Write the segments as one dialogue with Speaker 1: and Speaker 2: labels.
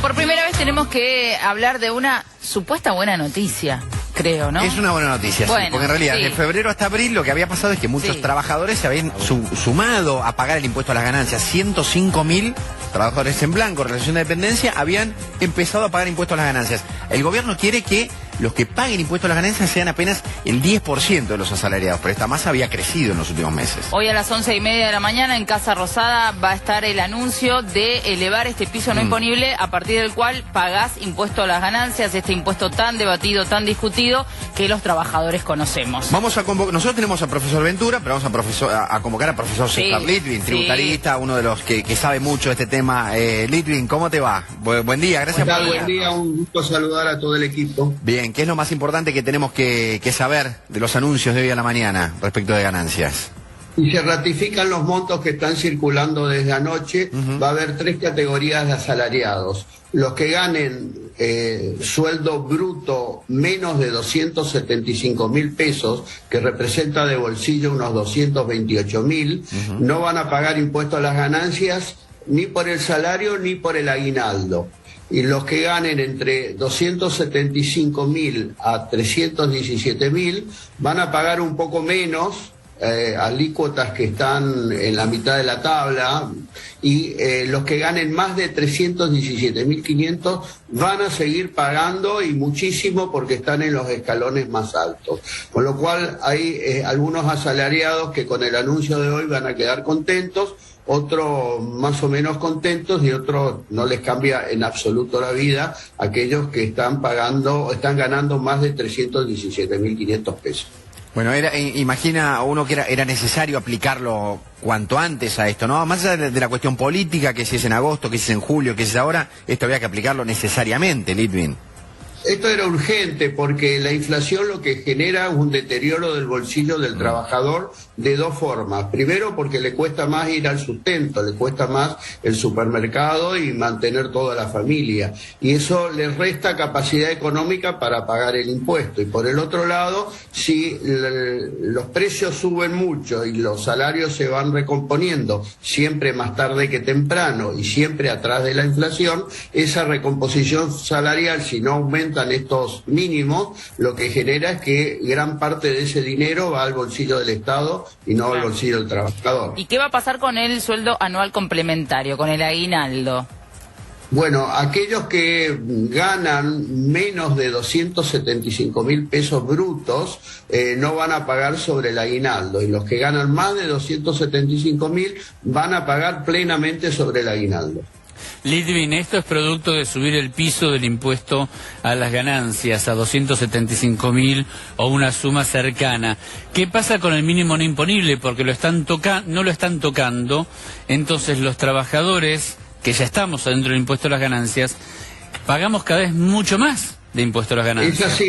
Speaker 1: Por primera vez tenemos que hablar de una supuesta buena noticia, creo, ¿no?
Speaker 2: Es una buena noticia,
Speaker 1: bueno,
Speaker 2: sí, porque en realidad
Speaker 1: sí.
Speaker 2: de febrero hasta abril lo que había pasado es que muchos trabajadores se habían sumado a pagar el impuesto a las ganancias. 105.000 trabajadores en blanco, relación de dependencia, habían empezado a pagar impuestos a las ganancias. El gobierno quiere que los que paguen impuestos a las ganancias sean apenas el 10% de los asalariados, pero esta masa había crecido en los últimos meses.
Speaker 1: Hoy a las 11:30 de la mañana en Casa Rosada va a estar el anuncio de elevar este piso no imponible a partir del cual pagás impuesto a las ganancias, este impuesto tan debatido, tan discutido que los trabajadores conocemos.
Speaker 2: Vamos a convocar, nosotros tenemos al profesor Ventura, pero vamos a convocar al profesor César Litvin, tributarista, uno de los que sabe mucho de este tema. Litvin, ¿cómo te va? Buen día, gracias por
Speaker 3: Buen día, un gusto saludar a todo el equipo.
Speaker 2: Bien, ¿qué es lo más importante que tenemos que saber de los anuncios de hoy a la mañana respecto de ganancias?
Speaker 3: Y se ratifican los montos que están circulando desde anoche. Va a haber 3 categorías de asalariados. Los que ganen sueldo bruto menos de 275.000 pesos, que representa de bolsillo unos 228.000, no van a pagar impuesto a las ganancias ni por el salario ni por el aguinaldo. Y los que ganen entre 275.000 a 317.000 van a pagar un poco menos, alícuotas que están en la mitad de la tabla, y los que ganen más de 317.500 van a seguir pagando, y muchísimo, porque están en los escalones más altos. Con lo cual hay algunos asalariados que con el anuncio de hoy van a quedar contentos, otros más o menos contentos, y otros no les cambia en absoluto la vida, aquellos que están ganando más de 317.500 pesos.
Speaker 2: Bueno, imagina uno que era necesario aplicarlo cuanto antes a esto, ¿no? Más allá de la cuestión política, que si es en agosto, que si es en julio, que si es ahora, esto había que aplicarlo necesariamente, Litvin.
Speaker 3: Esto era urgente porque la inflación lo que genera es un deterioro del bolsillo del trabajador de 2 formas. Primero, porque le cuesta más ir al sustento, le cuesta más el supermercado y mantener toda la familia. Y eso le resta capacidad económica para pagar el impuesto. Y por el otro lado, si los precios suben mucho y los salarios se van recomponiendo, siempre más tarde que temprano y siempre atrás de la inflación, esa recomposición salarial, si no aumenta estos mínimos, lo que genera es que gran parte de ese dinero va al bolsillo del Estado y no al bolsillo del trabajador.
Speaker 1: ¿Y qué va a pasar con el sueldo anual complementario, con el aguinaldo?
Speaker 3: Bueno, aquellos que ganan menos de 275.000 pesos brutos no van a pagar sobre el aguinaldo, y los que ganan más de 275.000 van a pagar plenamente sobre el aguinaldo.
Speaker 4: Litvin, esto es producto de subir el piso del impuesto a las ganancias a 275.000 o una suma cercana. ¿Qué pasa con el mínimo no imponible? Porque no lo están tocando, entonces los trabajadores, que ya estamos adentro del impuesto a las ganancias, pagamos cada vez mucho más de impuesto a las ganancias.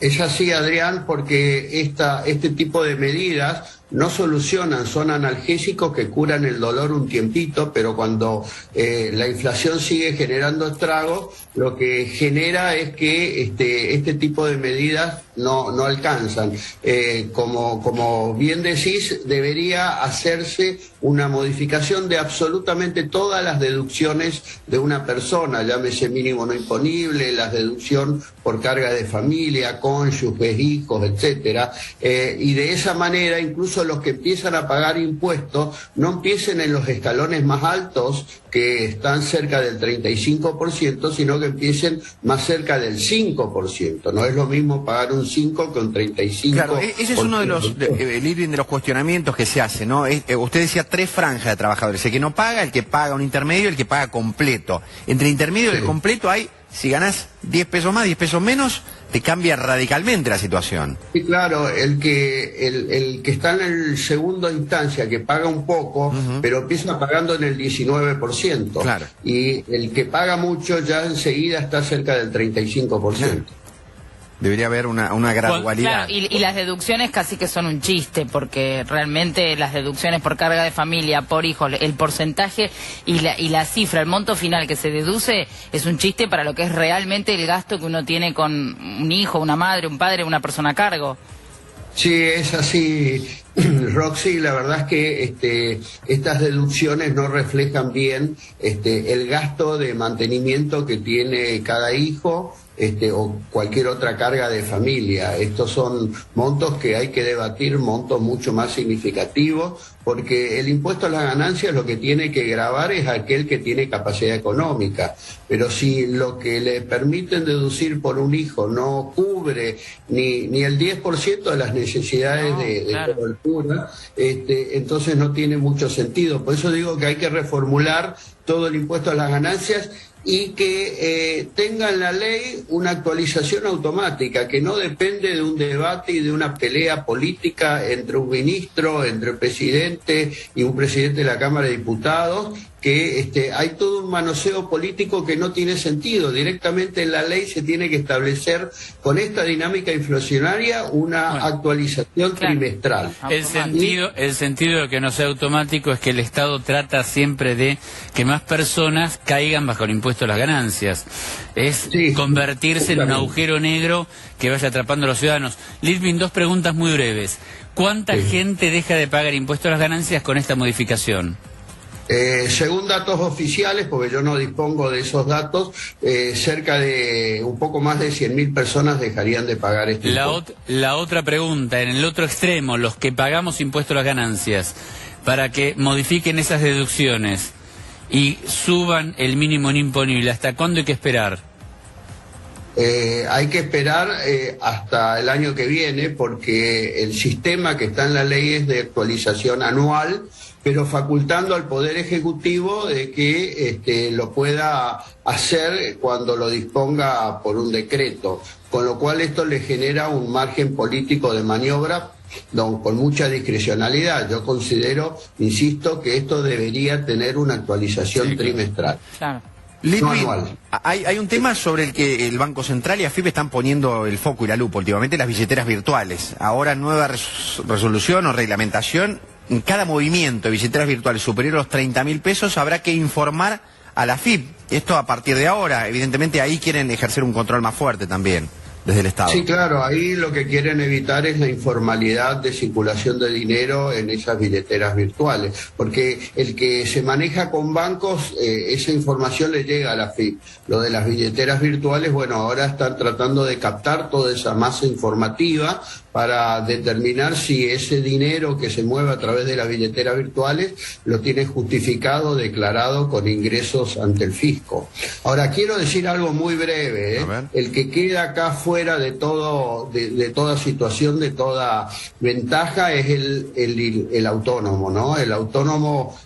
Speaker 3: Es así, Adrián, porque este tipo de medidas no solucionan, son analgésicos que curan el dolor un tiempito, pero cuando la inflación sigue generando estragos, lo que genera es que este tipo de medidas no alcanzan. Como bien decís, debería hacerse una modificación de absolutamente todas las deducciones de una persona, llámese mínimo no imponible, la deducción por carga de familia, cónyuges, hijos, etcétera, y de esa manera incluso los que empiezan a pagar impuestos no empiecen en los escalones más altos, que están cerca del 35%, sino que empiecen más cerca del 5%. No es lo mismo pagar un 5 que un 35%.
Speaker 2: Claro, ese es uno de los cuestionamientos que se hace, ¿no? Usted decía 3 franjas de trabajadores: el que no paga, el que paga un intermedio y el que paga completo. Entre el intermedio y el completo hay, si ganás 10 pesos más, 10 pesos menos, te cambia radicalmente la situación.
Speaker 3: Sí, claro, el que está en el segundo instancia, que paga un poco, pero empieza pagando en el 19%.
Speaker 2: Claro.
Speaker 3: Y el que paga mucho ya enseguida está cerca del 35%.
Speaker 2: Debería haber una gradualidad.
Speaker 1: Claro, y las deducciones casi que son un chiste, porque realmente las deducciones por carga de familia, por hijo, el porcentaje y la cifra, el monto final que se deduce es un chiste para lo que es realmente el gasto que uno tiene con un hijo, una madre, un padre, una persona a cargo.
Speaker 3: Sí, es así. Roxy, la verdad es que estas deducciones no reflejan bien el gasto de mantenimiento que tiene cada hijo, o cualquier otra carga de familia. Estos son montos que hay que debatir, montos mucho más significativos, porque el impuesto a las ganancias lo que tiene que gravar es aquel que tiene capacidad económica. Pero si lo que le permiten deducir por un hijo no cubre ni el 10% de las necesidades de cobertura, entonces no tiene mucho sentido. Por eso digo que hay que reformular todo el impuesto a las ganancias y que tenga en la ley una actualización automática, que no depende de un debate y de una pelea política entre un ministro, entre el presidente y un presidente de la Cámara de Diputados, que hay todo un manoseo político que no tiene sentido. Directamente en la ley se tiene que establecer, con esta dinámica inflacionaria, una actualización trimestral.
Speaker 4: El sentido de que no sea automático es que el Estado trata siempre de que más personas caigan bajo el impuesto a las ganancias. Es convertirse en un agujero negro que vaya atrapando a los ciudadanos. Litvin, dos preguntas muy breves. ¿Cuánta gente deja de pagar impuesto a las ganancias con esta modificación?
Speaker 3: Según datos oficiales, porque yo no dispongo de esos datos, cerca de un poco más de 100.000 personas dejarían de pagar este impuesto.
Speaker 4: La otra pregunta, en el otro extremo, los que pagamos impuesto a las ganancias, para que modifiquen esas deducciones y suban el mínimo imponible, ¿hasta cuándo hay que esperar?
Speaker 3: Hay que esperar hasta el año que viene, porque el sistema que está en la ley es de actualización anual, pero facultando al Poder Ejecutivo de que lo pueda hacer cuando lo disponga por un decreto, con lo cual esto le genera un margen político de maniobra con mucha discrecionalidad. Yo considero, insisto, que esto debería tener una actualización trimestral.
Speaker 1: Claro.
Speaker 2: Litvin, hay un tema sobre el que el Banco Central y AFIP están poniendo el foco y la lupa últimamente, las billeteras virtuales. Ahora nueva resolución o reglamentación, en cada movimiento de billeteras virtuales superior a los 30.000 pesos habrá que informar a la AFIP. Esto a partir de ahora, evidentemente ahí quieren ejercer un control más fuerte también desde el Estado.
Speaker 3: Sí, claro, ahí lo que quieren evitar es la informalidad de circulación de dinero en esas billeteras virtuales, porque el que se maneja con bancos, esa información le llega a la AFIP. Lo de las billeteras virtuales, bueno, ahora están tratando de captar toda esa masa informativa para determinar si ese dinero que se mueve a través de las billeteras virtuales lo tiene justificado, declarado con ingresos ante el fisco. Ahora, quiero decir algo muy breve, el que queda acá fuera de toda situación, de toda ventaja, es el autónomo, ¿no? El autónomo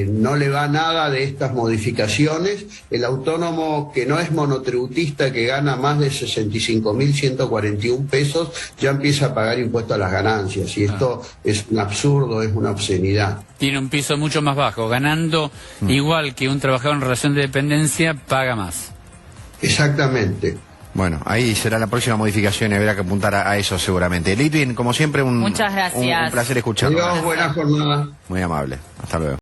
Speaker 3: no le va nada de estas modificaciones. El autónomo que no es monotributista, que gana más de 65.141 pesos, ya empieza a pagar impuesto a las ganancias, y esto es un absurdo, es una obscenidad.
Speaker 4: Tiene un piso mucho más bajo, ganando igual que un trabajador en relación de dependencia, paga más.
Speaker 3: Exactamente.
Speaker 2: Bueno, ahí será la próxima modificación y habrá que apuntar a eso seguramente. Litvin, como siempre,
Speaker 1: muchas gracias.
Speaker 2: Un placer escucharlo.
Speaker 3: Adiós, buena jornada.
Speaker 2: Muy amable. Hasta luego.